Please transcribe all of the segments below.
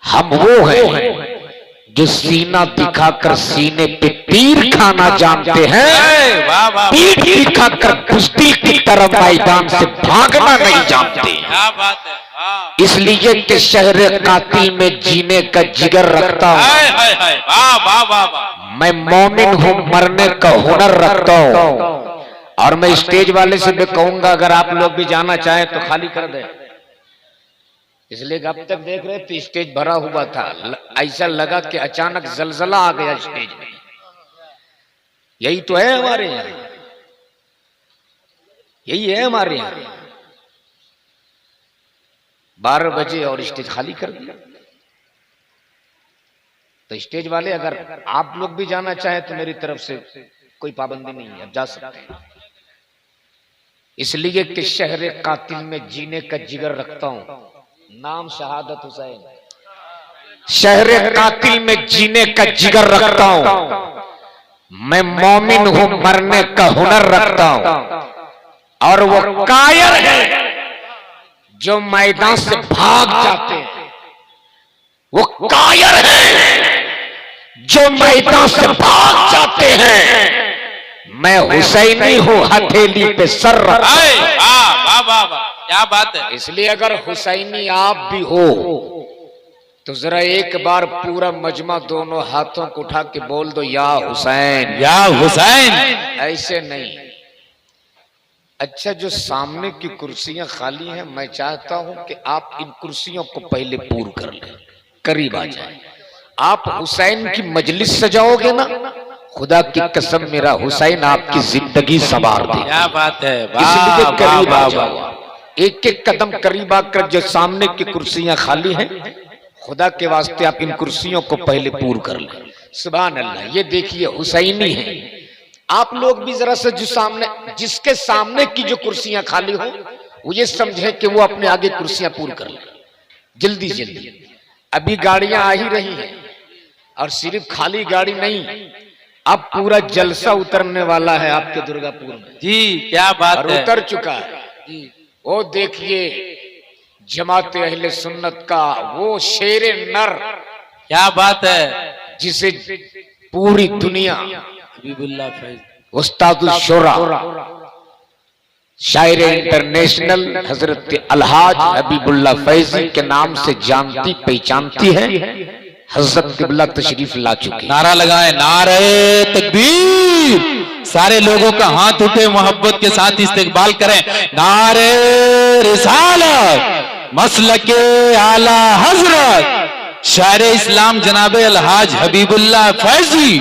हम वो हैं जो सीना दिखाकर सीने पे तीर खाना जानते हैं, पीठ दिखाकर कुश्ती की तरफ मैदान से भागना नहीं जानते। क्या बात है। इसलिए कि शहर कातिल में जीने का जिगर रखता हूँ। वाह वाह वाह वाह। मैं मोमिन हूँ, मरने का हुनर रखता हूँ। और मैं स्टेज वाले से भी कहूंगा अगर आप लोग भी जाना चाहें तो खाली कर दें। इसलिए अब तक देख रहे थे स्टेज भरा हुआ था, ऐसा लगा कि अचानक जलजला आ गया स्टेज में। यही तो है हमारे यहाँ, यही है हमारे यहाँ। 12 बजे और स्टेज खाली कर दिया। तो स्टेज वाले अगर आप लोग भी जाना चाहे तो मेरी तरफ से कोई पाबंदी नहीं है, आप जा सकते हैं। इसलिए कि शहर कातिल में जीने का जिगर रखता हूं। नाम शहादत हुसैन। शहर कातिल में जीने का जिगर रखता हूं। मैं मोमिन हूं, मरने का हुनर रखता हूं। और वो कायर है जो मैदान से भाग जाते हैं। वो कायर है जो मैदान से भाग जाते हैं। मैं हुसैनी हूं, हथेली पे सर रखता हूं। क्या बात है। इसलिए अगर हुसैनी आप भी हो तो जरा एक बार पूरा मजमा दोनों हाथों को उठा के बोल दो, या हुसैन, या हुसैन। ऐसे नहीं। अच्छा, जो सामने की कुर्सियां खाली हैं, मैं चाहता हूं कि आप इन कुर्सियों को पहले पूर्ण कर लें, करीब आ जाए। आप हुसैन की मजलिस सजाओगे ना, खुदा की कसम मेरा हुसैन आपकी जिंदगी संवार दे। क्या बात है। इसलिए करीब आ जाओ, एक एक कदम करीब आकर जो सामने की कुर्सियां खाली हैं, खुदा के वास्ते आप इन कुर्सियों को पहले पूर्ण कर लें। सुभान अल्लाह। ये देखिए हुसैनी है। आप लोग भी जरा से जो सामने, जिसके सामने की जो कुर्सियां खाली हो, वो ये समझे कि वो अपने आगे कुर्सियां पूर्ण कर ले जल्दी जल्दी। अभी गाड़ियां आ ही रही हैं और सिर्फ खाली गाड़ी नहीं, अब पूरा जलसा उतरने वाला है आपके दुर्गापुर में। जी क्या बात और है। उतर चुका है। वो देखिए जमात अहले सुन्नत का वो शेरे नर, क्या बात है। जिसे पूरी दुनिया हबीबुल्लाह फैज, उस्तादुल शोरा, शायर इंटरनेशनल हजरत अलहाज हबीबुल्लाह फैजी के नाम से जानती पहचानती है। हजरत किबला तशरीफ ला चुके। नारा लगाए, नारे तकबीर। सारे लोगों का हाथ उठे, मोहब्बत के साथ इस्तेकबाल करें। नारे रिसालत, मसलके आला हजरत शायर इस्लाम जनाब अलहाज हबीबुल्लाह फैजी।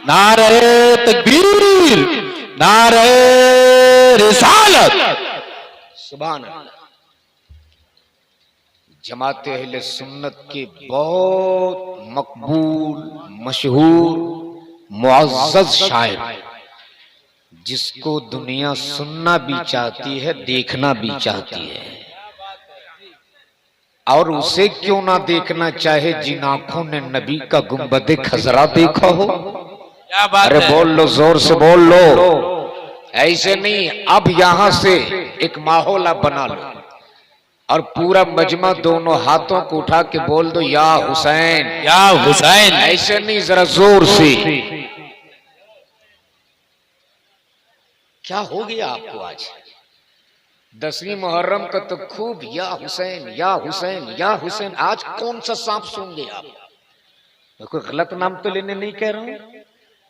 नारे तकबीर, नारे रिसालत। सुभान अल्लाह। जमात अहले सुन्नत के बहुत मकबूल, मशहूर, मुअज़्ज़ज़ शायर, जिसको दुनिया सुनना भी चाहती है, देखना भी चाहती है। और उसे क्यों ना देखना चाहे जिन आंखों ने नबी का गुंबदे खजरा देखा हो। क्या बात अरे है। बोल लो, जोर से बोल लो। ऐसे नहीं, अब यहां से एक माहौल आप बना लो और पूरा मजमा दोनों हाथों को उठा के बोल दो, या हुसैन, या हुसैन। ऐसे नहीं, जरा जोर से। क्या हो गया आपको आज? 10वीं मुहर्रम का तो खूब या हुसैन, या हुसैन, या हुसैन। आज कौन सा सांप सूंघे आप? मैं कोई गलत नाम तो लेने नहीं कह रहा हूं,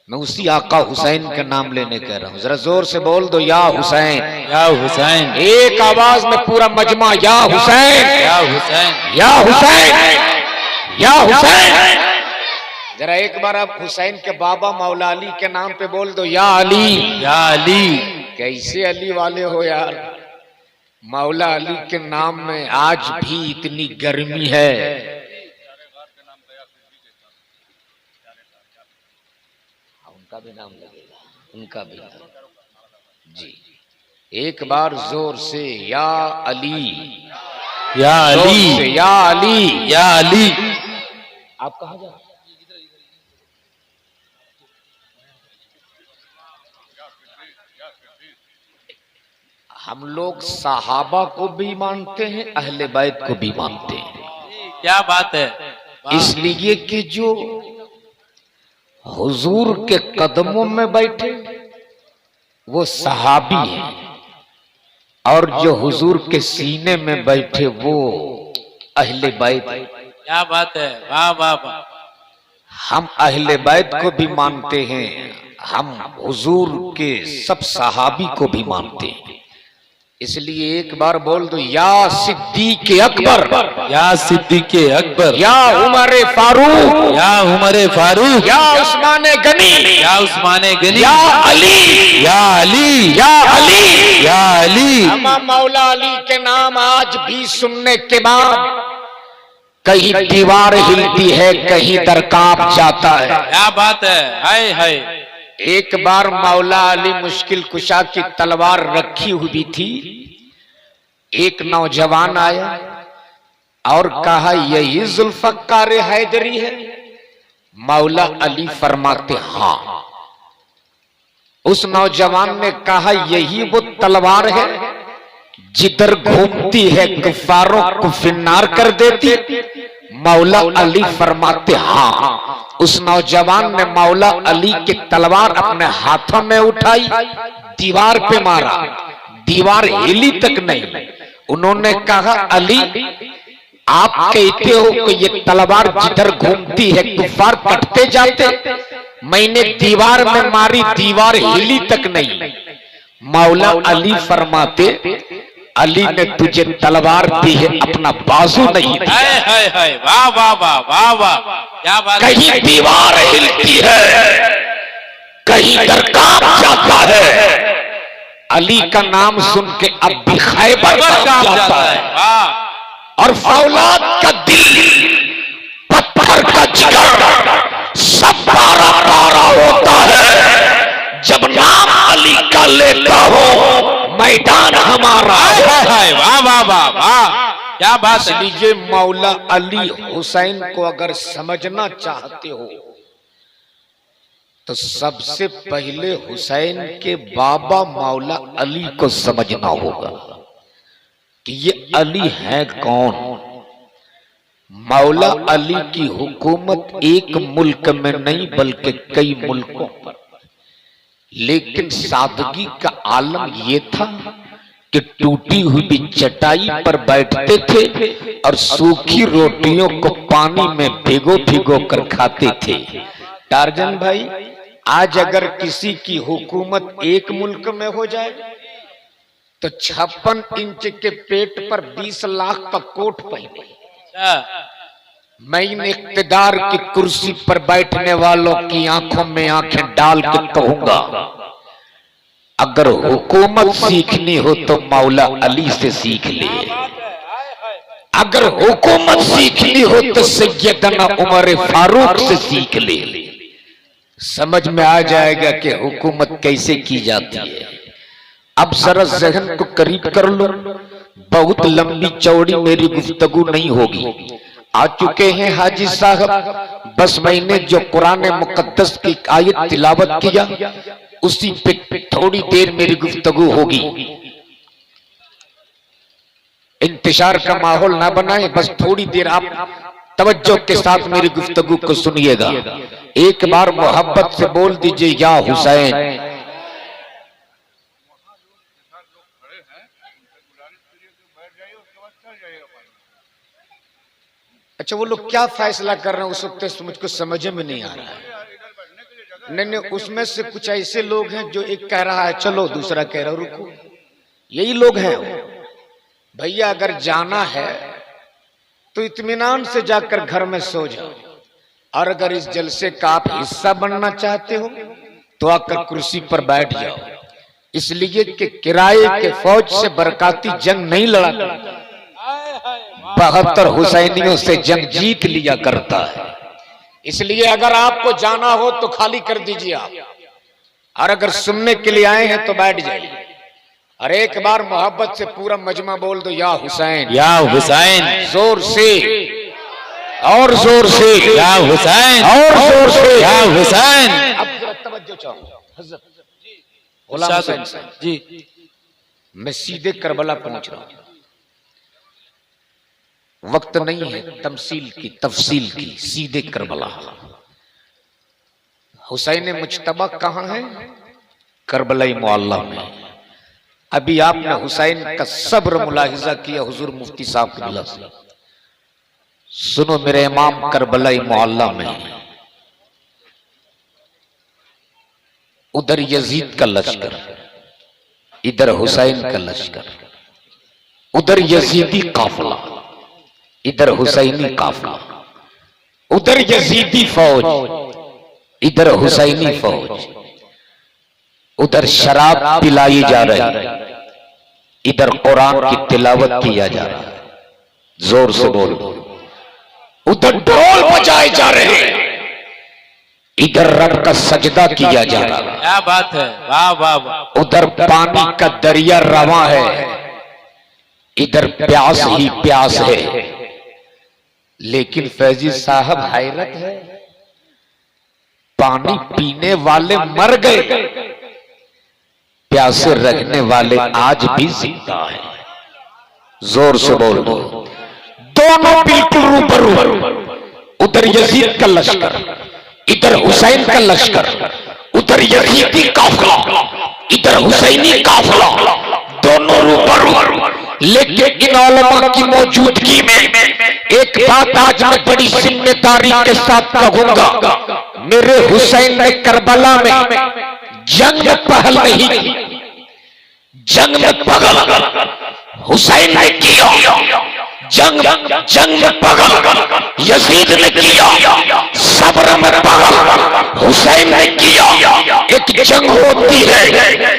मैं उसी आका हुसैन का नाम लेने कह रहा हूं। जरा जोर से बोल दो, या हुसैन, या हुसैन। एक आवाज में पूरा मजमा, या हुसैन, या हुसैन, या हुसैन, या हुसैन। जरा एक बार आप हुसैन के बाबा मौला अली के नाम पे बोल दो, या अली, या अली। कैसे अली वाले हो यार? मौला अली के नाम में आज भी इतनी गर्मी है। उनका भी नाम लगेगा, उनका भी नाम। जी, एक बार जोर से, या अली, या अली, जोर से, या अली, या अली। आप कहाँ जा? हम लोग सहाबा को भी मानते हैं, अहले बैत को भी मानते हैं। क्या बात है। इसलिए कि जो हुजूर के कदमों में बैठे वो सहाबी है, और जो हुजूर के सीने में बैठे वो अहले बैत। क्या बात है, वाह वाह वाह। हम अहले बैत को भी मानते हैं, हम हुजूर के सब सहाबी को भी मानते हैं। इसलिए एक बार बोल दो, या सिद्दीक़ अकबर, या सिद्दीक़ अकबर, या उमर फारूक, या उमर फारूक, या उस्मान गनी, या उस्मान गनी, या अली, या अली, या अली, या अली। इमाम मौला अली के नाम आज भी सुनने के बाद कहीं दीवार हिलती है, कहीं दर कांप जाता है। क्या बात है, हाय हाय। एक बार मौला अली मुश्किल कुशा की तलवार रखी हुई थी, एक नौजवान आया और कहा यही जुल्फकार हैदरी है? मौला अली फरमाते हाँ। उस नौजवान ने कहा यही वो तलवार है जिधर घूमती है कुफारों को फिन्नार कर देती? मौला अली फरमाते हाँ। उस नौजवान ने मौला अली की तलवार अपने हाथों में उठाई, दीवार पे मारा, दीवार हिली तक नहीं। उन्होंने कहा अली आप कहते हो कि ये तलवार जिधर घूमती है कुफार कटते जाते, मैंने दीवार में मारी, दीवार हिली तक नहीं। मौला अली फरमाते अली ने तुझे तलवार दी है, अपना बाजू नहीं दिया। हाय हाय हाय, वाह वाह वाह वाह वाह, क्या बात। कहीं दीवार हिलती है, कहीं दर कांप जाता है। अली का नाम सुन के अब भी खैबर कांप जाता है। वाह। और फौलाद का दिल, पत्थर का जिगर सब पारा पारा होता है जब नाम अली का लेता हो मैदान हमारा। हाय हाय, वाह वाह वाह वाह, क्या बात है। इसलिए मौला अली हुसैन को अगर समझना चाहते हो तो सबसे पहले हुसैन के बाबा मौला अली को समझना होगा कि ये अली है कौन। मौला अली की हुकूमत एक मुल्क में नहीं बल्कि कई मुल्कों पर, लेकिन सादगी का आलम यह था कि टूटी हुई चटाई पर बैठते थे और सूखी रोटियों को पानी में भिगो भिगो कर खाते थे। टार्जन भाई, आज अगर किसी की हुकूमत एक मुल्क में हो जाए तो 56 इंच के पेट पर 20 लाख का कोट पहने, मैं इन इख्तिदार की कुर्सी पर बैठने वालों की आंखों में आंखें डाल के कहूंगा अगर हुकूमत सीखनी हो तो मौला अली से सीख ले, अगर हुकूमत सीखनी हो तो सैयदना उमर फारूक से सीख ले। समझ में आ जाएगा कि हुकूमत कैसे की जाती है। अब जरा जहन को करीब कर लो, बहुत लंबी चौड़ी मेरी गुफ्तगू नहीं होगी। आ चुके हैं हाजी साहब, बस मैंने जो कुरान मुकद्दस की आयत तिलावत किया उसी पे थोड़ी देर मेरी गुफ्तगू होगी। इंतजार का माहौल ना बनाए, बस थोड़ी देर आप तवज्जो के साथ मेरी गुफ्तगू को सुनिएगा। एक बार मोहब्बत से बोल दीजिए या हुसैन। अच्छा, वो लोग क्या फैसला कर रहे हैं उस वक्त मुझको समझ में नहीं आ रहा है। नहीं, उसमें से कुछ ऐसे लोग हैं जो एक कह रहा है चलो, दूसरा कह रहा है रुको। यही लोग हैं भैया। अगर जाना है तो इत्मीनान से जाकर घर में सो जाओ, और अगर इस जलसे का आप हिस्सा बनना चाहते हो तो आकर कुर्सी पर बैठ जाओ। इसलिए कि किराए के फौज से बरकाती जंग नहीं लड़ा, 72 हुसैनियों से जंग जीत लिया करता है। इसलिए अगर आपको जाना हो तो खाली कर दीजिए आप, और अगर सुनने के लिए आए हैं तो बैठ जाइए। और एक बार मोहब्बत से पूरा मजमा बोल दो या हुसैन, या हुसैन, जोर से और जोर से या हुसैन, और जोर से या हुसैन। अब जरा तवज्जो चाहो हज़रत गुलाम हुसैन साहब जी, मैं सीधे करबला पहुंच रहा हूं। वक्त नहीं है तमसील की तफसील की, सीधे करबला। हुसैन मुज्तबा कहां है? करबलाई मुअल्ला में। अभी आपने हुसैन का सब्र मुलाहिजा किया हुजूर मुफ्ती साहब की बिला से। सुनो मेरे इमाम, करबलाई मुअल्ला में उधर यजीद का लश्कर, इधर हुसैन का लश्कर, उधर यजीदी काफिला, इधर हुसैनी काफिला, उधर यजीदी फौज, इधर हुसैनी फौज, उधर शराब पिलाई जा रही, इधर कुरान की तिलावत किया जा रहा है। जोर से बोलो। उधर ढोल बजाए जा रहे हैं, इधर रब का सजदा किया जा रहा है। क्या बात है, वाह वाह वाह। उधर पानी का दरिया रवा है, इधर प्यास ही प्यास है। लेकिन फैजी साहब हैरत है, पानी पीने वाले मर गए, प्यासे रखने वाले आज भी जिंदा है। जोर से बोल दो। दोनों बिल्कुल रूबरू। उधर यजीद का लश्कर, इधर हुसैन का लश्कर, उधर यजीदी काफिला, इधर हुसैनी काफिला, दोनों रूबरू। लेकिन इन उलमा की मौजूदगी में एक बात आज मैं बड़ी जिम्मेदारी के साथ कहूंगा। मेरे हुसैन ने करबला में जंग पहल नहीं की, जंग में पगल हुसैन ने किया। जंग में पगल यजीद ने किया, सब्र में पगल हुसैन ने किया। एक जंग होती है,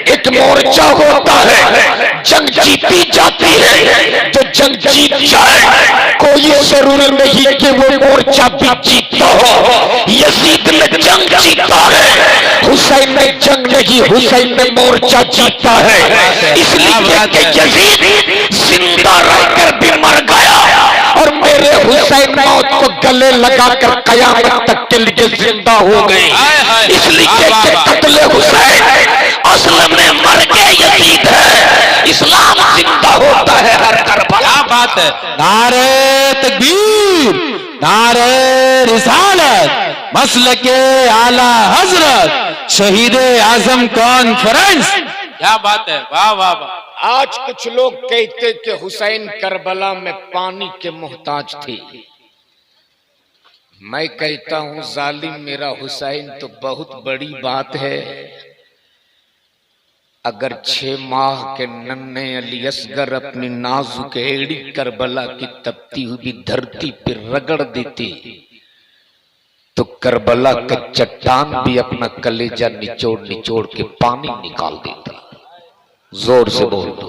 एक मोर्चा होता है, जंग जीती जाती है। जो जंग जीत जाए कोई जरूरी नहीं कि वो मोर्चा भी जीता हो। यजीद ने जंग जीता है, हुसैन ने जंग नहीं, हुसैन ने मोर्चा जीता है। इसलिए कि यजीद जिंदा रहकर भी मर गया और मेरे हुसैन मौत को गले लगाकर कयामत तक के लिए जिंदा हो गए। इसलिए कि कत्ले हुसैन असल में मर के यजीद है, इस्लाम जिंदा होता है हर करबला। क्या बात है, नारे तकबीर, नारे रिसालत, मसलके आला हजरत, शहीद आजम कॉन्फ्रेंस। क्या बात है, वाह वाह वाह। आज कुछ लोग कहते कि हुसैन करबला में पानी के मोहताज थे। मैं कहता हूं जालिम मेरा हुसैन तो बहुत बड़ी बात है। अगर 6 माह के नन्हे अली असगर अपनी नाजुक एड़ी करबला की तपती हुई धरती पर रगड़ देते तो करबला का चट्टान भी अपना कलेजा निचोड़ निचोड़ के पानी निकाल देता। जोर से बोल दो।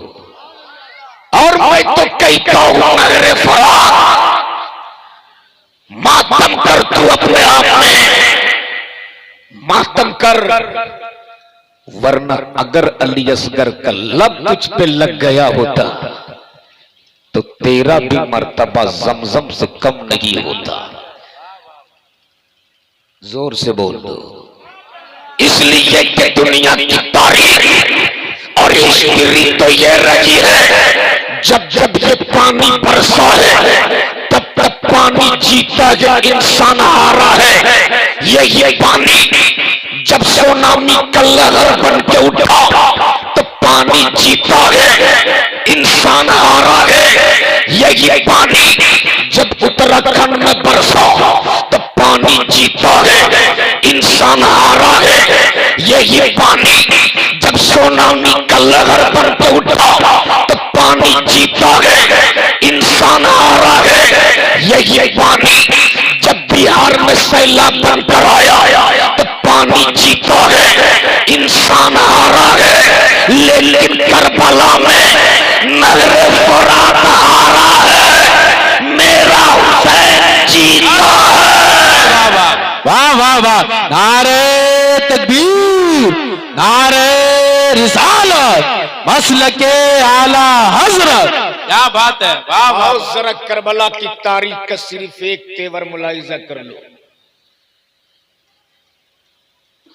और मैं तो कहता हूं नगरे फरात मातम कर, तू अपने आप में मातम कर, वरना अगर अली असगर का लब कुछ पे लग गया होता तो तेरा भी मर्तबा जमजम से कम नहीं होता। जोर से बोल दो। इसलिए कि दुनिया की तारीख और हिस्ट्री तो ये रही है, जब जब ये पानी बरसा है तब तब पानी जीता है, इंसान हारा है। ये पानी जब सुनामी का लहर बन के उठा तो पानी जीता है, इंसान हारा है। ये पानी जब उत्तराखंड में बरसा तो पानी जीता है, इंसान हारा है। ये पानी जब सुनामी का लहर बन के उठा तो पानी जीता है, इंसान हारा है। ये पानी जब बिहार में सैलाब बनकर आया तो पानी जीता है, इंसान हारा है। लेकिन करबला में नहरे फरात हारा है, मेरा हुसैन जीता है। वाह वाह वाह, नारे तकबीर, नारे रिसालत, मसलके आला हजरत। क्या बात है, वाह वाह। जरा करबला की तारीख का सिर्फ एक तेवर मुलाहिजा कर लो।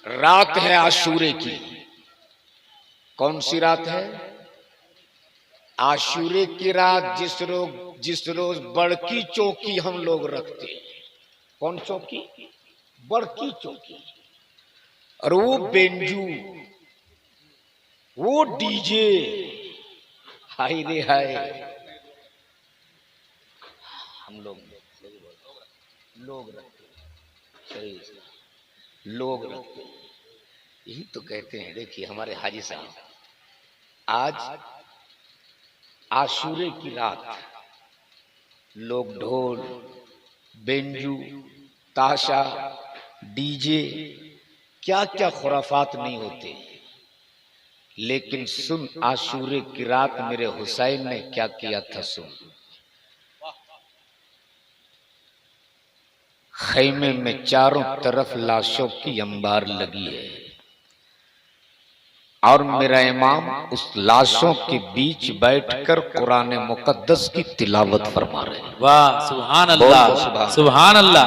रात है आशूरे की। कौन सी रात है? आशूरे की रात जिस रोज बड़की चौकी हम लोग रखते हैं। कौन चौकी? बड़की चौकी। और वो बेंजू, वो डीजे, हाय रे हाय। हम लोग रखते सही, लोग रखते। यही तो कहते हैं। देखिए हमारे हाजी साहब, आज आशूरे की रात लोग ढोल, बेंजू, ताशा, डीजे, क्या क्या खुराफात नहीं होते। लेकिन सुन, आशूरे की रात मेरे हुसैन ने क्या किया था सुन। खैमे में चारों तरफ लाशों की अंबार लगी है और मेरा इमाम उस लाशों के बीच बैठकर कुरान मुकद्दस की तिलावत फरमा रहे हैं। वाह, सुभान अल्लाह, सुभान अल्लाह।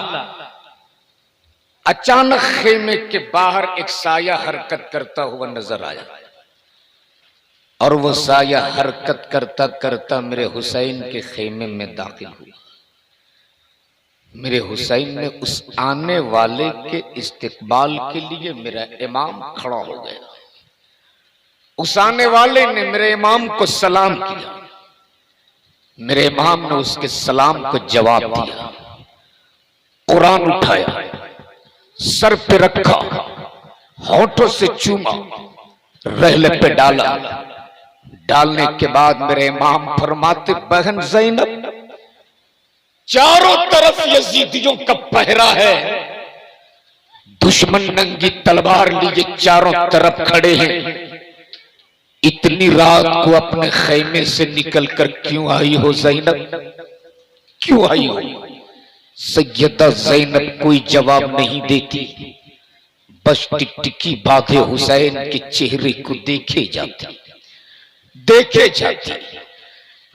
अचानक खेमे के बाहर एक साया हरकत करता हुआ नजर आया और वो साया हरकत करता करता मेरे हुसैन के खेमे में दाखिल हुआ। मेरे हुसैन ने उस आने वाले के इस्तिकबाल के लिए मेरा इमाम खड़ा हो गया। उस आने वाले ने मेरे इमाम को सलाम किया। मेरे इमाम ने उसके सलाम को जवाब दिया। कुरान उठाया, सर पे रखा, होठों से चूमा, रहले पे डाला। डालने के बाद मेरे इमाम फरमाते, बहन ज़ैनब, चारों तरफ यजीदियों का पहरा है। दुश्मन नंगी तलवार लिए चारों तरफ खड़े हैं। इतनी रात को अपने खैमे से निकलकर क्यों आई हो ज़ैनब? क्यों आई हो? सैयदा ज़ैनब कोई जवाब नहीं देती, बस टिकटिकी बांधे हुसैन के चेहरे को देखे जाती।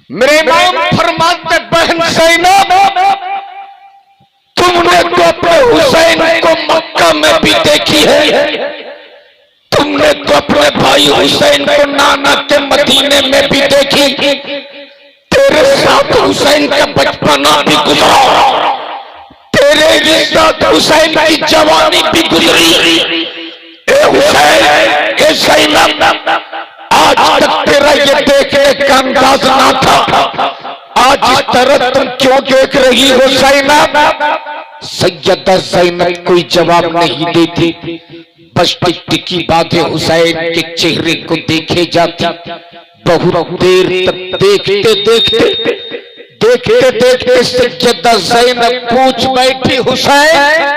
मेरे इमाम फरमाते, बहन ज़ैनब, तुमने तो अपने हुसैन को मक्का में भी देखी है, तुमने तो अपने भाई हुसैन को नाना के मदीने में भी देखी, तेरे साथ हुसैन का बचपना भी गुजरा, तेरे साथ हुसैन की जवानी भी गुजरी। ए हुसैन, ए ज़ैनब, आज तक तेरा ये देखने का अंदाज ना था, आज इस तरह तुम क्यों देख रही हो ज़ैनब? सैयदा ज़ैनब कोई जवाब नहीं देती, बस टिकटिकी बांधे हुसैन के चेहरे को देखे जाती। बहुत देर तक देखते सैयदा ज़ैनब पूछ बैठी, हुसैन,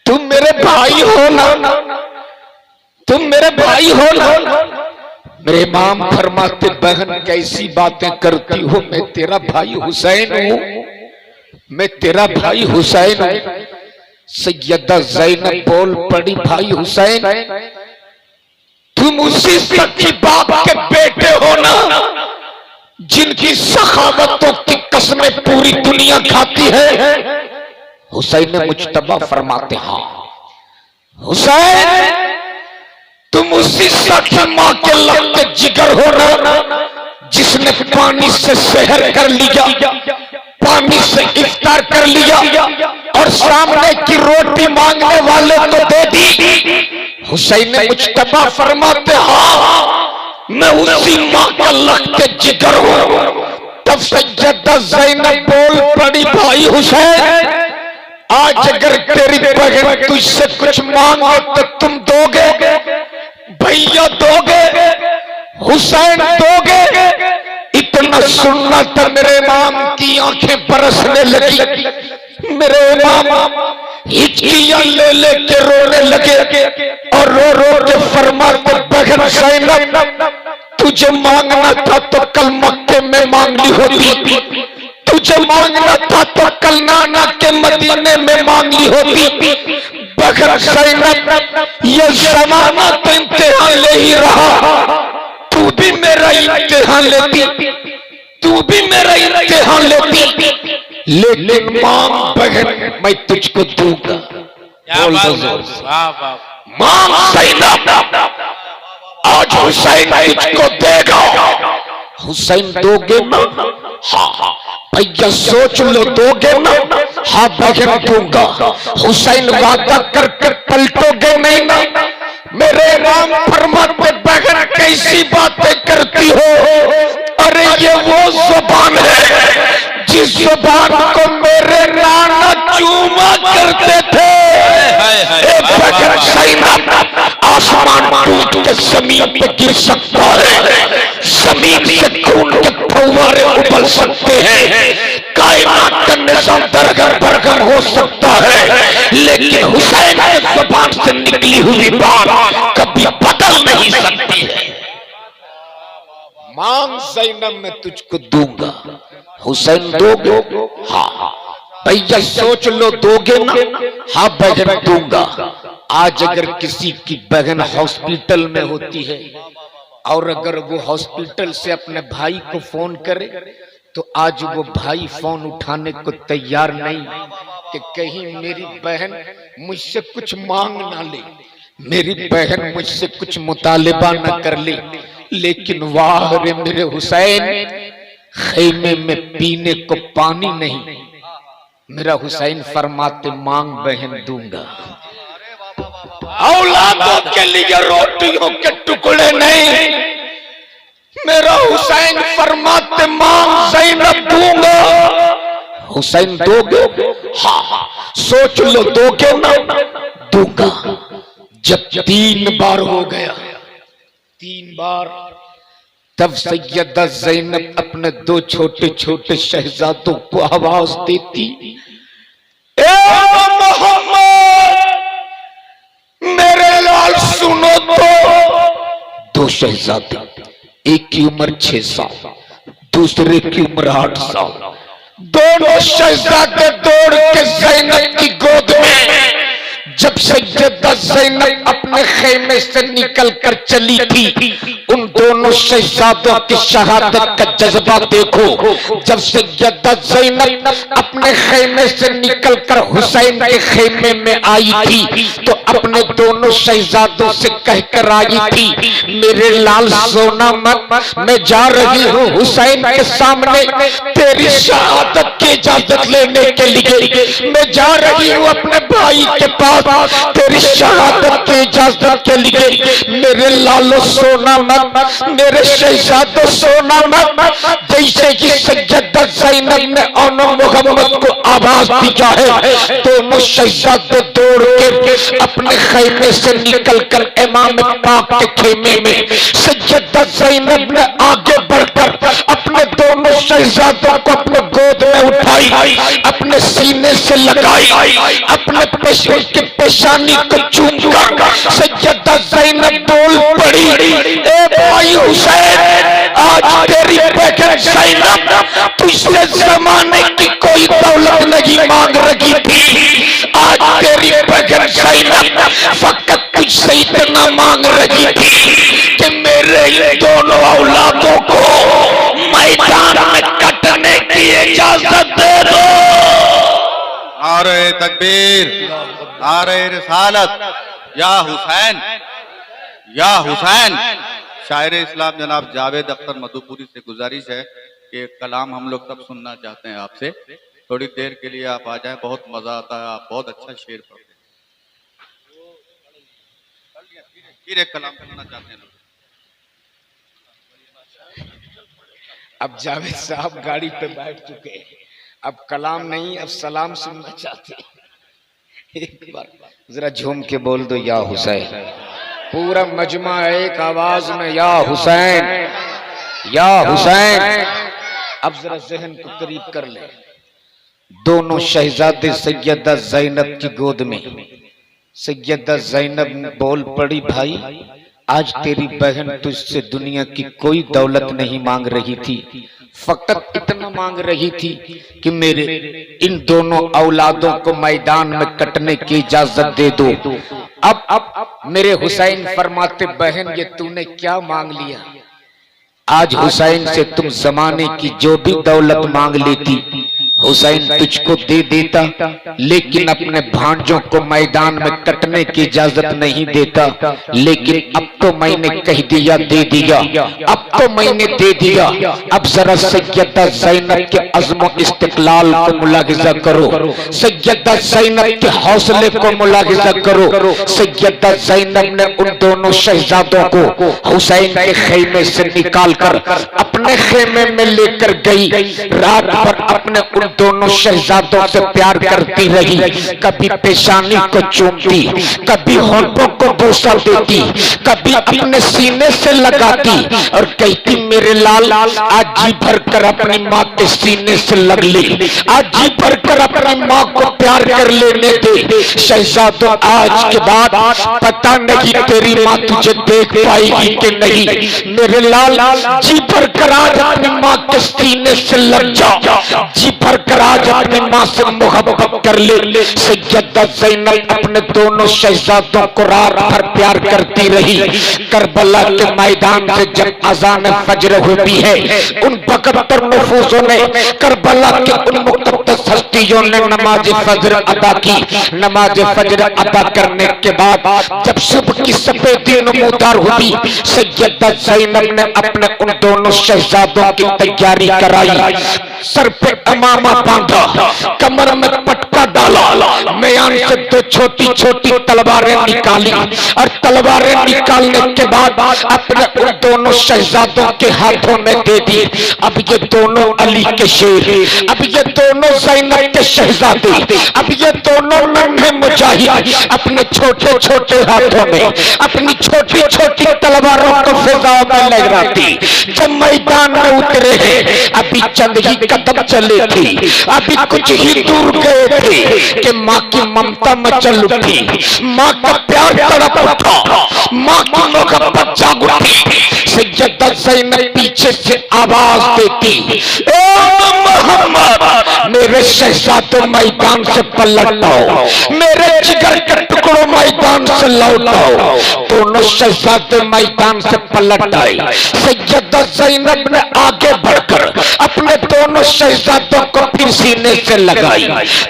तुम मेरे भाई हो ना? तुम मेरे भाई हो ना? मेरे इमाम फरमाते, बहन कैसी बातें करती हो, मैं तेरा भाई हुसैन हूं, मैं तेरा भाई हुसैन हूं। सैयदा ज़ैनब बोल पड़ी, भाई हुसैन, तुम उसी सच्ची बाप के बेटे हो ना, जिनकी सखावतों की कसमें पूरी दुनिया खाती है? हुसैन मुज्तबा फरमाते, हाँ हुसैन, तुम उसी सखी माँ के लगते जिगर हो ना, जिसने पानी से सहर कर लिया, पानी से इफ्तार कर लिया और सामने की रोटी मांगने वाले को दे दी। हुसैन मुज्तबा फरमाते, हाँ मैं उसी माँ का लगते जिगर हूं। तब सैयदा ज़ैनब बोल पड़ी, भाई हुसैन, आज अगर तेरी बहन तुझसे कुछ मांगे तो तुम दोगे? भैया दोगे? हुसैन दोगे? इतना सुनना था मेरे इमाम की आंखें बरसने लगी। मेरे इमाम हिचकियां ले लेके रोने लगे और रो रो के फरमाते, बहन ज़ैनब, तुझे मांगना था तो कल मक्के में मांग ली होती, तुझे मांगना था तो कल नाना के मदीने में मांग ली होती। बहन ज़ैनब, ये ज़माना तो इम्तिहान ले ही रहा, तू भी मेरा इम्तिहान लेती, तू भी मेरा इम्तिहान लेती, लेकिन मांग बहन, मैं तुझको दूंगा। मांग ज़ैनब, आज हुसैन तुझको देगा, हुसैन दोगे ना? हाँ हाँ भैया सोच लो, दोगे ना? हाँ बहन दूंगा। हुसैन वादा करके पलटोगे नहीं ना? मेरे राम फरमाते बहन कैसी बातें करती हो? अरे ये वो जुबान है जिस जुबान को मेरे नाना चूमा करते थे। बहन सैनब, आसमान टूट के जमीन पे गिर सकता है, जमीन से खून के फव्वारे उबल सकते हैं, कायनात का निजाम दरगर बरगर हो सकता है, लेकिन हुसैन की जुबान से निकली हुई बात कभी बदल नहीं सकती है। मांग ज़ैनब मैं तुझको दूंगा। हुसैन दोगे? हाँ हाँ भैया सोच लो, दोगे ना? हाँ बहन दूंगा। आज अगर किसी की बहन हॉस्पिटल में होती है और अगर वो हॉस्पिटल से अपने भाई को फोन करे तो आज वो भाई फोन उठाने को तैयार नहीं कि कहीं मेरी बहन मुझसे कुछ मांग ना ले, मेरी बहन मुझसे कुछ मुतालिबा न कर ले। लेकिन वाह रे मेरे हुसैन, खैमे में पीने को पानी नहीं, मेरा हुसैन फरमाते मांग बहन दूंगा। औलादों के लिए रोटियों के टुकड़े नहीं, मेरा हुसैन फरमाते मांग ज़ैनब दूंगा। हुसैन दोगे? हाँ हाँ सोच लो, दोगे ना? दूंगा। जब 3 बार हो गया, 3 बार, तब सैयदा ज़ैनब अपने 2 छोटे छोटे शहजादों को आवाज देती, ए मोहम्मद, मेरे लाल सुनो तो। 2 शहजादे, एक की उम्र 6 साल, दूसरे की उम्र 8 साल। दोनों शहजादे दौड़ के ज़ैनब की गोद में, जब सैयदा ज़ैनब अपने खेमे से निकल कर चली थी, उन दोनों शहजादों की शहादत का जज्बा देखो। जब सैयदा ज़ैनब अपने खेमे से निकलकर हुसैन के खेमे में आई थी तो अपने दोनों शहजादों से कहकर आई थी, मेरे लाल सोना मत, मैं जा रही हूँ हुसैन के सामने तेरी शहादत की इजाजत लेने के लिए। मैं जा रही हूँ अपने भाई के पास तेरी शहादत की इजाजत के लिए। मेरे लालो सोना मत, मेरे शहजादो सोना मत। जैसे कि सैयदा ज़ैनब ने ओनो मोहम्मद को आवाज दिया है, दोनों शहजादे दौड़ के अपने खेमे से निकलकर इमाम पाक के खेमे में, सैयदा ज़ैनब ने आगे बढ़कर अपने दोनों शहजादों को अपने गोद में उठाई, अपने सीने से लगाई, अपने पेशे के पेशानी को चूमकर सैयदा ज़ैनब बोल पड़ी, ए भाई हुसैन, आज तेरी बहन ज़ैनब तुझसे ज़माने की कोई दौलत नहीं मांग रही थी, आज तेरी बहन ज़ैनब फकत तुझसे इतना मांग रही थी कि मेरे दोनों औलादों को मैदान में कटने की इजाजत दे दो। नारे तकबीर, नारे रिसालत, या हुसैन, या हुसैन। शायर इस्लाम जनाब जावेद अख्तर मधुपुरी से गुजारिश है कि कलाम हम लोग तब सुनना चाहते हैं आपसे, थोड़ी देर के लिए आप आ जाएं, बहुत मजा आता है, आप बहुत अच्छा शेर पढ़ते हैं। फिर एक कलाम सुनना चाहते हैं। अब जावेद साहब गाड़ी पे बैठ चुके हैं, अब कलाम नहीं, अब सलाम सुनना चाहते हैं। एक बार जरा झूम के बोल दो, या हुसैन। पूरा मजमा एक आवाज में, या हुसैन, या हुसैन। अब जरा जहन को करीब कर ले। दोनों शहजादे सैयदा ज़ैनब की गोद में, सैयदा ज़ैनब बोल पड़ी, भाई आज तेरी बहन तुझसे दुनिया की कोई दौलत नहीं मांग रही थी, फकत इतना मांग रही थी कि मेरे इन दोनों औलादों को मैदान में कटने की इजाजत दे दो। अब मेरे हुसैन फरमाते, बहन ये तूने क्या मांग लिया? आज हुसैन से तुम जमाने की जो भी दौलत मांग लेती हुसैन तुझको दे देता, लेकिन अपने भांजों को मैदान में कटने की इजाजत नहीं देता। लेकिन अब तो मैंने कह दिया, दे दिया, अब तो मैंने दे दिया। अब जरा सैयदा ज़ैनब के अज़्म इस्तिक़लाल को मुलाहिज़ा करो, सैयदा ज़ैनब के हौसले को मुलाहिज़ा करो। सैयदा ज़ैनब ने उन दोनों शहजादों को हुसैन के खेमे से निकालकर अपने खेमे में लेकर गई। रात भर अपने उन दोनों शहजादों से प्यार करती रही। कभी पेशानी को चूमती, कभी होंठों को बोसा देती, कभी अपने सीने से लगाती और कहती, मेरे लाल आज जी भर कर अपनी माँ के सीने से लग ले, आज जी भर कर अपनी माँ को प्यार कर लेने दे। शहजादों, आज के बाद पता नहीं तेरी माँ तुझे देख पाएगी कि नहीं। मेरे लाल जी भर कर आज अपनी माँ के सीने से लग जा, जी भर कर आज अपनी माँ से मोहब्बत कर ले। सैयदा ज़ैनब अपने दोनों शहजादों को रात भर प्यार करती रही। करबला के मैदान से जब अज़ान फज्र हुई है, उन 72 नफूसों ने, करबला के उन मुक़द्दस हस्तियों ने नमाज फज्र अदा की। नमाज फज्र अदा करने के बाद जब सुबह की सफेदी नमूदार हुई, सैयदा ज़ैनब ने अपने उन दोनों शहजादों की तैयारी कराई। सर पे अमामा बांधा, कमर में पटका डाला, म्यान से 2 छोटी छोटी तलवारें निकाली और तलवारें निकालने के बाद अपने उन दोनों शहजादों के हाथों में दे दी। अब ये दोनों अली के शेर, अब ये दोनों ज़ैनब के शहजादे, अब ये दोनों नन्हे मुजाहिद अपने छोटे छोटे हाथों में अपनी छोटी छोटी तलवारों को फिजाओं में लहराती जब मैदान में उतरे हैं। अभी चंद ही कदम चले थे, अभी कुछ ही दूर गए थे कि माँ की ममता मचल उठी, माँ का प्यार तड़प उठा, माँ की मोहब्बत जाग उठी। सैयदा ज़ैनब पीछे से आवाज देती, ए मोहम्मद, मेरे शहजादों मैदान से पलट आओ, मेरे जिगर के टुकड़ों मैदान से लौट आओ। दोनों शहजादे मैदान से पलट आए। सैयदा ज़ैनब ने आगे बढ़कर अपने दोनों शहजादों को फिर सीने से लगाई,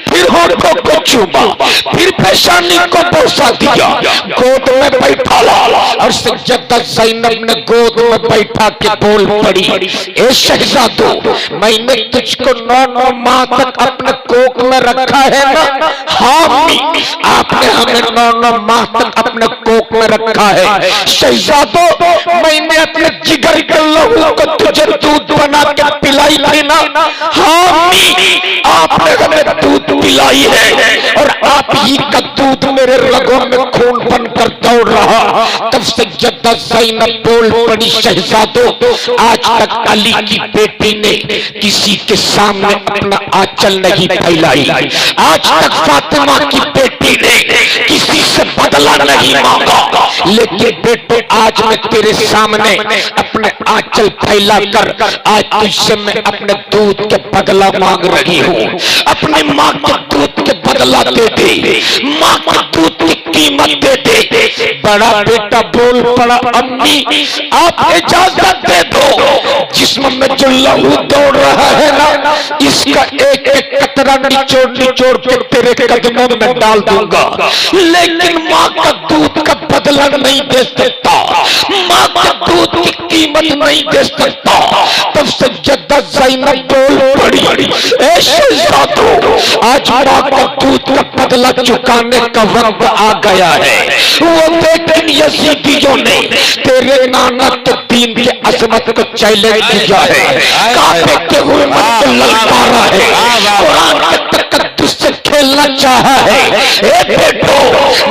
फिर होठों को चूमा, फिर पेशानी को बोसा दिया, गोद में बैठा और सैयदा ज़ैनब ने गोद में बैठा के बोल पड़ी, ए शहजादों, मैंने तुझको 9 माह तक अपने कोख में रखा है ना? हाँ, आपने हमें 9 माह तक अपने कोख में रखा है। शहजादों, मैंने अपने जिगर के लहू को तुझे दूध बना के पिलाई थी ना? हाँ, आपने हमें दूध पिलाई है और आप ही का दूध मेरे रगों में खून बनकर दौड़ रहा। तब सैयदा ज़ैनब बोल पड़ी, शहजादों, आज तक अली की बेटी ने किसी के सामने अपना आंचल नहीं फैलाई, आज तक फातिमा की बेटी ने किसी से बदला नहीं मांगा, लेकिन बेटे आज मैं तेरे सामने अपने आंचल फैला कर आज तुझसे मैं अपने दूध के बदला मांग रही हूँ। अपनी माँ के दूध के बदला दे दे, माँ के दूध की कीमत दे दे। बड़ा बेटा बोल पड़ा, अम्मी आप इजाजत दे दो, जिस्म में जो लहू दौड़ रहा है ना, इसका एक एक कतरा निचोड़ निचोड़ के तेरे कदमों में डाल दूंगा, लेकिन माँ का दूध का बदला नहीं दे सकता, माँ के दूध की कीमत नहीं दे सकता। तब सैयदा ज़ैनब बोल पड़ी, ए शहजादों, आज माँ का दूध का बदला चुकाने का वक्त आ गया है। वो लेकिन यजीदियों ने तेरे नाना के दीन के अजमत को चैलेंज किया है, काबे के हुर्मत को ललकारा है, कुरान के तकद्दुस से खेलना चाहा है। ए बेटो,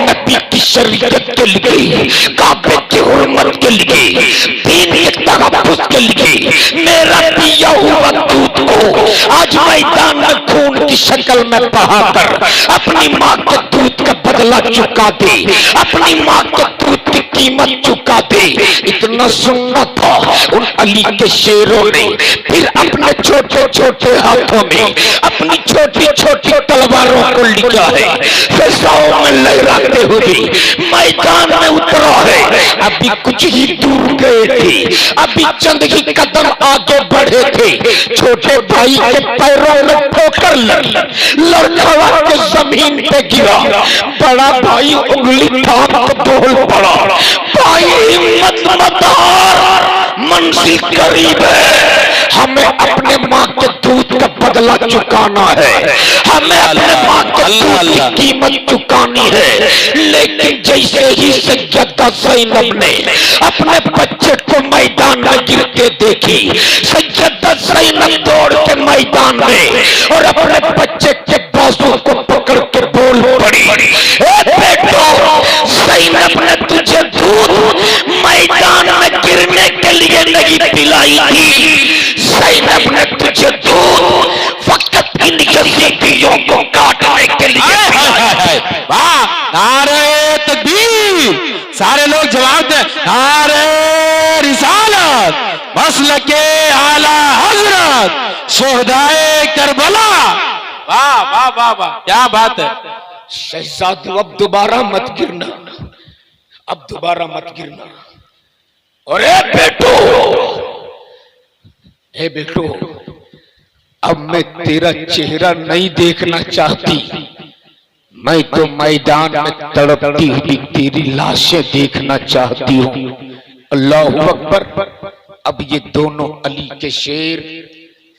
नबी की शरीयत के लिए, काबे की हुर्मत के लिए, दीन के तकद्दुस के लिए मेरा पिया हुआ दूध को आज मैदान में खून की शक्ल में बहाकर अपनी माँ के दूध का बदला चुका दे, अपनी माँ के दूध की कीमत चुका दे। इतना इतना सुनना था उन अली के शेरों ने, फिर अपने छोटे छोटे हाथों में अपनी छोटी छोटी तलवारों को लिया है, फिजाओं में लहराते हुए मैदान में उतरा है। अभी कुछ ही दूर गए थे, अभी चंद ही कदम आगे बढ़े थे, छोटे भाई के पैरों में ठोकर लगी, लड़खड़ा के जमीन पे गिरा। बड़ा भाई उंगली थाम के बोल पड़ा, भाई हिम्मत मत हार, मंजिल करीब है, हमें अपने माँ के दूध का बदला चुकाना है, हमें अपने माँ के दूध की कीमत चुकानी है। लेकिन जैसे ही सैयदा ज़ैनब ने अपने बच्चे को मैदान में गिरते देखी, सैयदा ज़ैनब दौड़ के मैदान में और अपने बच्चे के बाजू को पकड़ के बोल पड़ी, ए बेटो, ज़ैनब ने तुझे दूध मैदान में गिरने के लिए नहीं पिलाई थी, ज़ैनब ने तुझे दूध फकत इन यजीदियों को काटने के लिए पिलाई है। वाह, नारे तकबीर, सारे लोग जवाब दें, नारे रिसालत, मसलके आला हजरत, शोहदाए करबला। वाह वाह वाह वाह, क्या बात है। शहजादू अब दोबारा मत गिरना, अब दोबारा मत गिरना। और ए बेटो, अब मैं तेरा चेहरा नहीं देखना चाहती, मैं तो मैदान में तड़पती हुई तेरी लाशें देखना चाहती हूँ। अल्लाहु अकबर। अब ये दोनों अली के शेर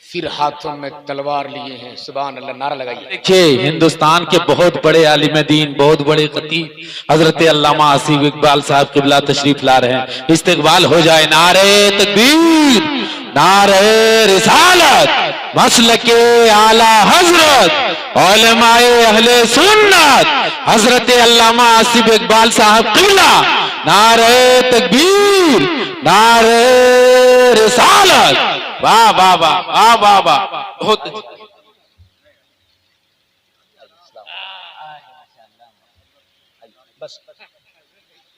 फिर हाथों में तलवार लिए हैं। सुभान अल्लाह, नारा लगाइए। देखिए, हिंदुस्तान के बहुत बड़े आलिम दीन, बहुत बड़े खतीब हजरत अल्लामा आसिफ इकबाल साहब क़िबला तशरीफ ला रहे हैं। इस्तकबाल हो जाए। नारे तकबीर, नारे रिसालत, मसलके आला हजरत, उलमाए अहले सुन्नत, हजरत अल्लामा आसिफ इकबाल साहब क़िबला। नारे तकबीर, नारे रिसालत। वाह वाह वाह वाह वाह वाह, बहुत बस।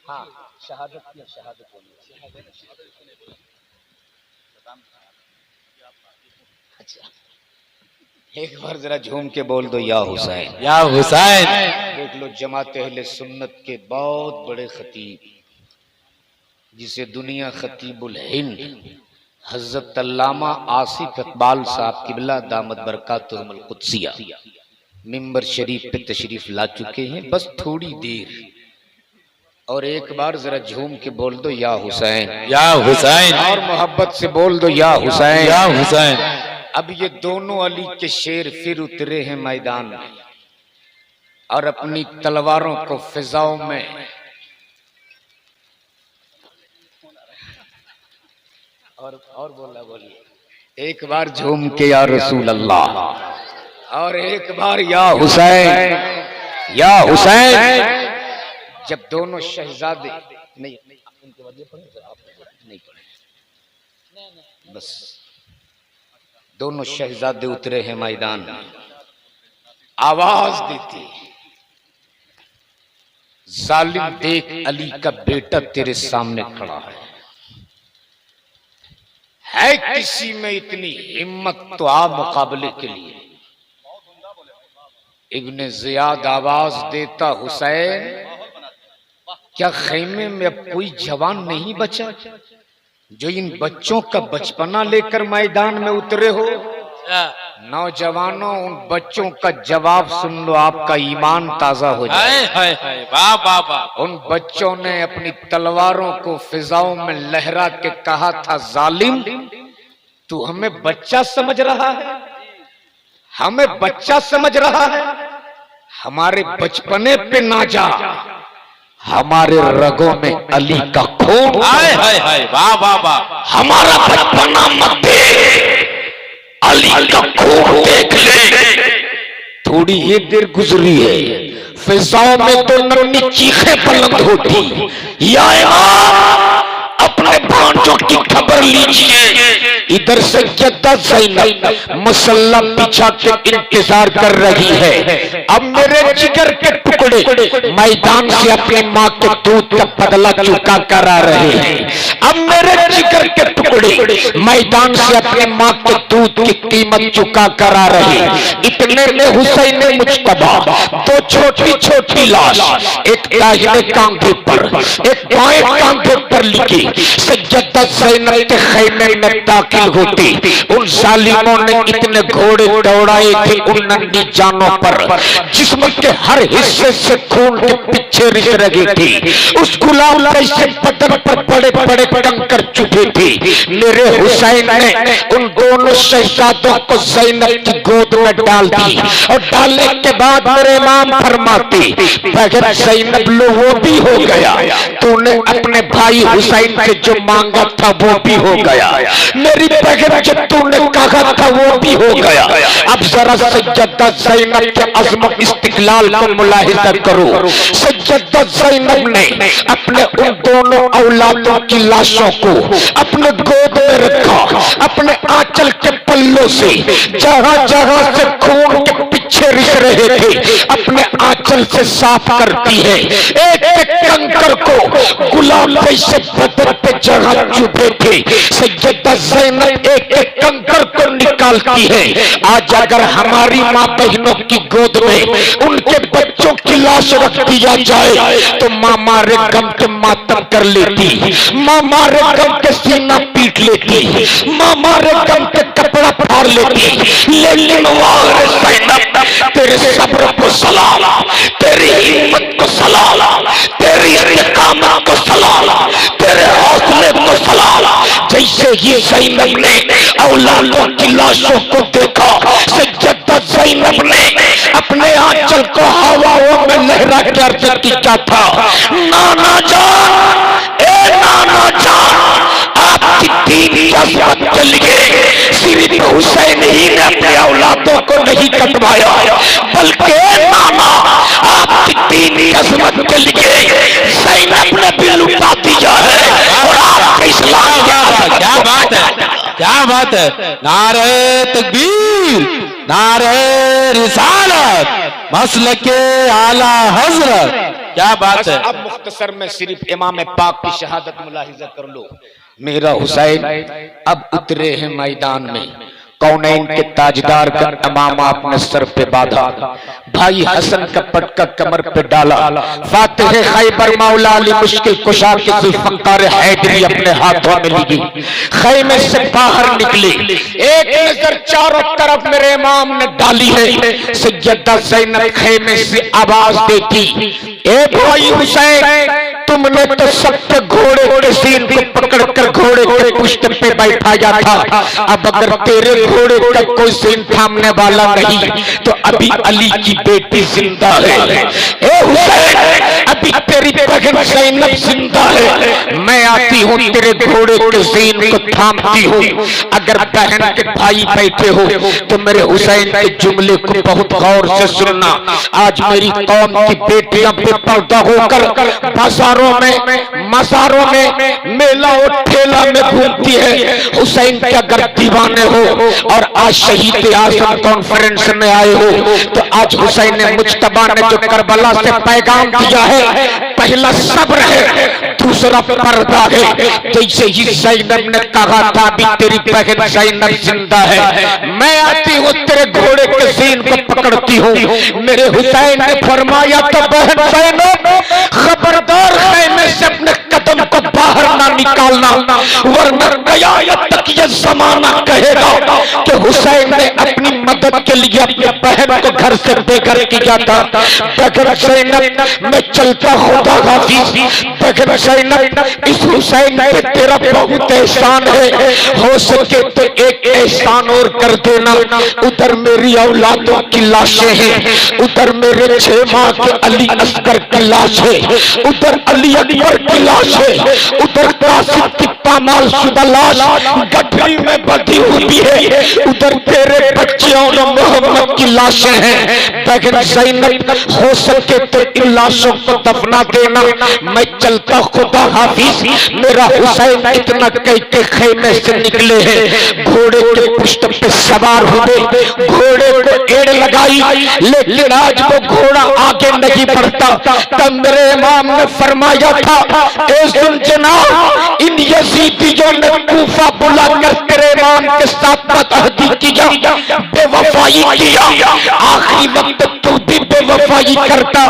हाँ, शहादत की शहादत बोलिए। अच्छा, एक बार जरा झूम के बोल दो, या हुसैन, या हुसैन। देख लो, जमात अहले सुन्नत के बहुत बड़े खतीब, जिसे दुनिया खतीबुल हिंद हजरत अल्लामा आसिफ इकबाल साहब क़िबला दामत बरकातुहुमुल कुद्सिया मिंबर शरीफ पे तशरीफ ला चुके हैं। बस थोड़ी देर और एक बार जरा झूम के बोल दो, या हुसैन, या हुसैन, और मोहब्बत से बोल दो, या हुसैन, या हुसैन। अब ये दोनों अली के शेर फिर उतरे हैं मैदान में और अपनी तलवारों को फिजाओं में और बोलिए एक बार झूम के, या रसूल अल्लाह, और एक बार या हुसैन, या हुसैन। जब दोनों शहजादे नहीं उनके बाद नहीं पढ़े, बस दोनों शहजादे उतरे हैं मैदान में, आवाज देती, जालिम देख, अली का बेटा तेरे सामने खड़ा है किसी में इतनी हिम्मत तो आ मुकाबले के लिए। इब्ने ज़ियाद आवाज देता, हुसैन, क्या खैमे में अब कोई जवान नहीं बचा जो इन बच्चों का बचपना लेकर मैदान में उतरे हो? नौजवानों, उन बच्चों का जवाब सुन लो, आपका ईमान ताजा हो जाए। वाह वाह वाह। उन बच्चों ने अपनी तलवारों को फिजाओं में लहरा के कहा था, जालिम, तू हमें बच्चा समझ रहा है, हमें बच्चा समझ रहा है, हमारे बचपने पे ना जा, हमारे रगों में अली का खून, वाह वाह वाह, हमारा बचपना मत दे, अली का खून देख ले। थोड़ी ही देर गुजरी है, फिजाओं में तो नन्ही चीखें बुलंद होती, या इमाम, अपने भांजों की खबर लीजिए। इधर से सैयदा ज़ैनब मसल्ला बिछा के इंतजार कर रही है। अब मेरे जिगर के टुकड़े टुकड़े मैदान से अपनी माँ के दूध का बदला चुका कर आ रहे हैं। अब मेरे जिगर के टुकड़े मैदान से अपने माँ के दूध की कीमत चुका कर आ रहे हैं। इतने में हुसैन मुज्तबा दो छोटी छोटी लाश, एक दाहिने कांधे पर एक बाएं कांधे पर लिखी सज्जदा ज़ैनब के खैमे में दाखिल होती। उन जालिमों ने इतने घोड़े दौड़ाए थे उन नन्ही जानों पर, जिस्म के हर हिस्से से खून के पीछे रिस रही थी। उस गुलाम से बदन पर बड़े बड़े कंकर चुभे थे। मेरे हुसैन ने उन दोनों शहजादों को ज़ैनब की गोद में डाल दी और डालने के बाद मेरे इमाम फरमाते बगैर ज़ैनब लो वो भी हो गया, तूने अपने भाई हुसैन से जो मांगा था वो भी हो गया, मेरी बगैर जो तूने कहा था वो भी हो गया। अब जरा सज्जदा ज़ैनब के अज़्म इस्तिक़लाल को मुलाहिज़ा करो। सज्जदा ज़ैनब ने अपने उन दोनों औलादों की लाशों को अपने गोद में रखा, अपने आंचल के पल्लों से जहां जहां से खून के पीछे रिस रहे थे अपने आंचल से साफ करती है। एक एक कंकर को गुलाम से बदन पे जगह चुभे थे सज्जदा ज़ैनब एक एक कंकर को निकालती है। आज अगर हमारी माँ बहनों की गोद में उनके बच्चों की लाश रख दिया जाए तो माँ मारे गम के मातम कर लेती, माँ मारे गम के सीना पीट लेती, माँ मारे गम के कपड़ा फाड़ लेती। लेकिन वाह ज़ैनब तेरे सब्र को सलाम, तेरी हिम्मत को सलाम, तेरी इस्तिकामत को सलाम, तेरे हौसले को सलाम। जैसे ही ज़ैनब ने औलादों की लाशों को देखा सज्जदा ज़ैनब ने अपने आंचल को हवाओं में लहरा के अर्ज़ किया था, नाना जान, ए नाना जान, आपकी दीन अज़मत के लिए सिर्फ हुसैन ही ने अपने औलादों को नहीं कटवाया, बल्कि नाना आपकी दीन अज़मत के लिए ज़ैनब ने भी लुटा दिया है। और आपका इस्लाम क्या बात है, क्या बात है। नारे तकबीर, नारे रिसालत, मसलके आला हजरत, क्या बात है। अब मुख्तसर में सिर्फ इमाम पाक की शहादत मुलाहिजा कर लो। मेरा हुसैन अब उतरे हैं मैदान में, कौनैन के ताजदार का इमामा अपने सर पे बांधा, भाई हसन का पटका कमर पे डाला, फातिह खैबर मौला अली मुश्किल कुशा के जुल्फ़कार हैदरी अपने हाथों में ली, खैमे से बाहर निकले। एक नजर चारों तरफ मेरे इमाम ने डाली है। सज्जदा ज़ैनब खैमे से आवाज देती, ए भाई हुसैन, तुमने तो सबके घोड़े के सीन को पकड़कर घोड़े के पुष्ट पे बैठाया था, अब अगर तेरे घोड़े का कोई सीन थामने वाला नहीं तो अभी अली की बेटी जिंदा है। ए हुसैन, अभी तेरी बहन ज़ैनब जिंदा है, मैं आती हूँ तेरे घोड़े के सीन को थामती हूँ। अगर बहन के भाई बैठे हो तो मेरे हुसैन के जुमले को बहुत गौर से सुनना। आज मेरी कौम की बेटियां बेपर्दा होकर बाजारों में, मज़ारों में, मेला और ठेला में घूमती है। हुसैन के अगर दीवाने हो और आज शहीद आज़म कॉन्फ्रेंस में आए हो तो आज हुसैन मुज्तबा ने जो करबला से पैगाम दिया है, पहला सब्र है, दूसरा पर्दा है। जैसे ही ज़ैनब ने कहा था अभी तेरी बहन ज़ैनब जिंदा है, मैं आती हूँ तेरे घोड़े के सीन को पकड़ती हूँ। मेरे हुसैन ने फरमाया तो बहन ज़ैनब खबरदार खैमे से अपने कदम को बाहर ना निकालना, वरना क़यामत तक ये ज़माना कहेगा कि हुसैन ने अपनी मदद के लिए अपने बहन को घर से बेघर किया था। बगैर ज़ैनब मैं चलता खुदा हाफिज़, बगैर ज़ैनब इस हुसैन पे तेरा बहुत एहसान है, हो सके तो एक एहसान और कर देना। उधर मेरी औलादों की लाशें हैं, उधर मेरे 6 माह के अली असगर की लाश है, उधर अली अकबर की लाश है, उधर कासिम की पामाल शुदा लाश गठरी में बंधी हुई है, उधर तेरे बच्चे और मोहम्मद की लाशें हैं। बहन ज़ैनब, हो सके तो इन लाशों को दफना देना, मैं चलता खुदा हाफिज। मेरा हुसैन इतना कह के खेमे से निकले हैं, घोड़े के पुष्ट पे सवार हुए, घोड़े को एड़ लगाई, लेकिन आज वो घोड़ा आगे नहीं बढ़ता। तब मेरे इमाम ने फरमाया था, ए सुन जनाब, इन यजीदियों ने कूफा बुलाकर तेरे इमाम के साथ बदअहदी किया, बेवफाई किया, आखिरी वक्त तू भी बेवफाई करता।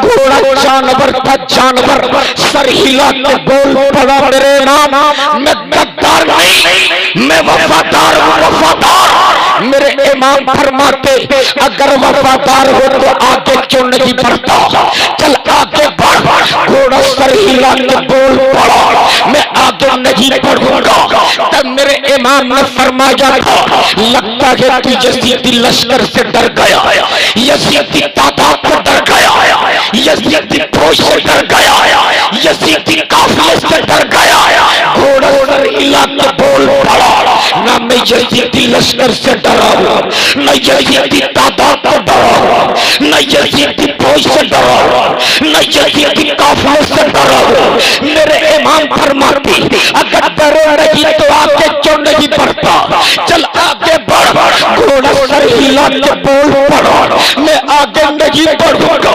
घोड़ा जानवर था, जानवर सर हिला के बोल पड़ा, मेरे इमाम मैं गद्दार नहीं, मैं वफादार हूँ, वफादार। मेरे इमाम फरमाते, अगर वफादार हो तो आगे क्यों नहीं बढ़ता, चल आगे बढ़। घोड़ा सर हिला के बोल पड़ा, मैं आगे नहीं बढ़ूंगा। तब मेरे इमाम ने फरमाया था, लगता है तू यजीदी लश्कर से डर गया, यजीदी तादाद से डर गया, यजीदी फौज से डर गया, यजीदी काफिले से डर गया। घोड़ा सर हिला के बोल पड़ा, ना मैं यजीदी लश्कर से डरा हूं, न यजीदी तादाद से डरा हूं, न यजीदी फौज से डरा हूं, न यजीदी काफिले से डरा हूं। मेरे इमाम फरमाती, अगर डरो नहीं तो आगे क्यों नहीं बढ़ता, चल आगे बढ़। घोड़ा सर हिला के बोल पड़ा, मैं आगे नहीं बढ़ूंगा।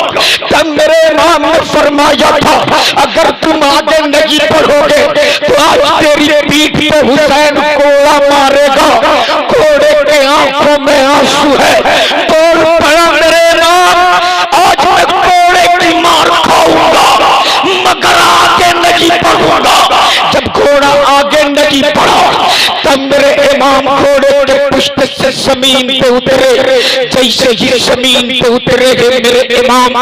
तब मेरे इमाम ने फरमाया था, अगर तुम आगे नहीं बढ़ोगे तो आज तेरी पीठ पे हुसैन कोड़ा मारेगा। घोड़े के आंखों में आंसू है, बोल पड़ा मेरे इमाम, आज मैं घोड़े की मार खाऊंगा मगर आगे नहीं बढ़ूंगा। जब घोड़ा आगे नहीं बढ़ा, तब मेरे इमाम घोड़े के पुष्ट से जमीन पे उतरे। जैसे ही जमीन पे उतरे हैं मेरे इमाम,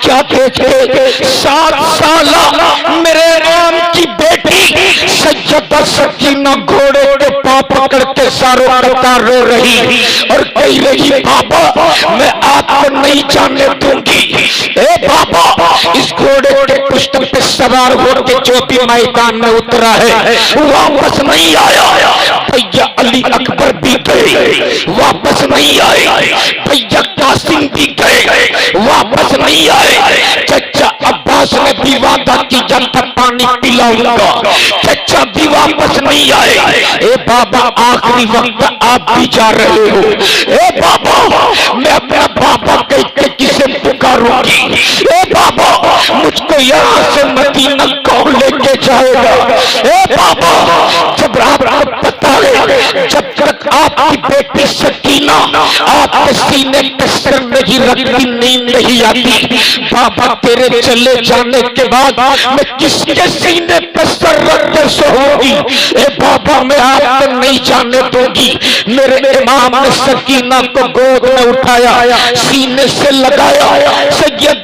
क्या देखे, 7 साल मेरे इमाम की बेटी सैयदा सकीना घोड़े के पांव पकड़ के सारों कतार रो रही और कह रही, बाबा मैं आपको नहीं जाने दूंगी। ए बाबा, इस घोड़े के पुष्ट पे सवार होकर जो भी मैदान में उतरा है वापस नहीं आया। भैया अली अकबर भी गए, वापस नहीं आए। भैया कासिम भी गए, वापस नहीं आए। चचा अब्बास ने भी वादा की, जब तक पानी पिलाऊंगा, चचा भी वापस नहीं आए। ए बाबा, आखिरी वक्त आप भी जा रहे हो। ए बाबा, मैं अपना बाबा कह के किसे पुकारूंगी। ए बाबा, मुझको यहाँ से मदीना कौन लेके जाएगा। ए बाबा, जब आपको पता है, जब तक आपकी बेटी सकीना आपके सीने पे सर नहीं रखती नींद नहीं आती। बाबा, तेरे चले जाने के बाद मैं किसके सीने पे सर रख कर सोऊंगी। ए बाबा, मैं आपको नहीं जाने दूंगी। मेरे इमाम ने सकीना को गोद में उठाया, सीने से लगाया, सैयद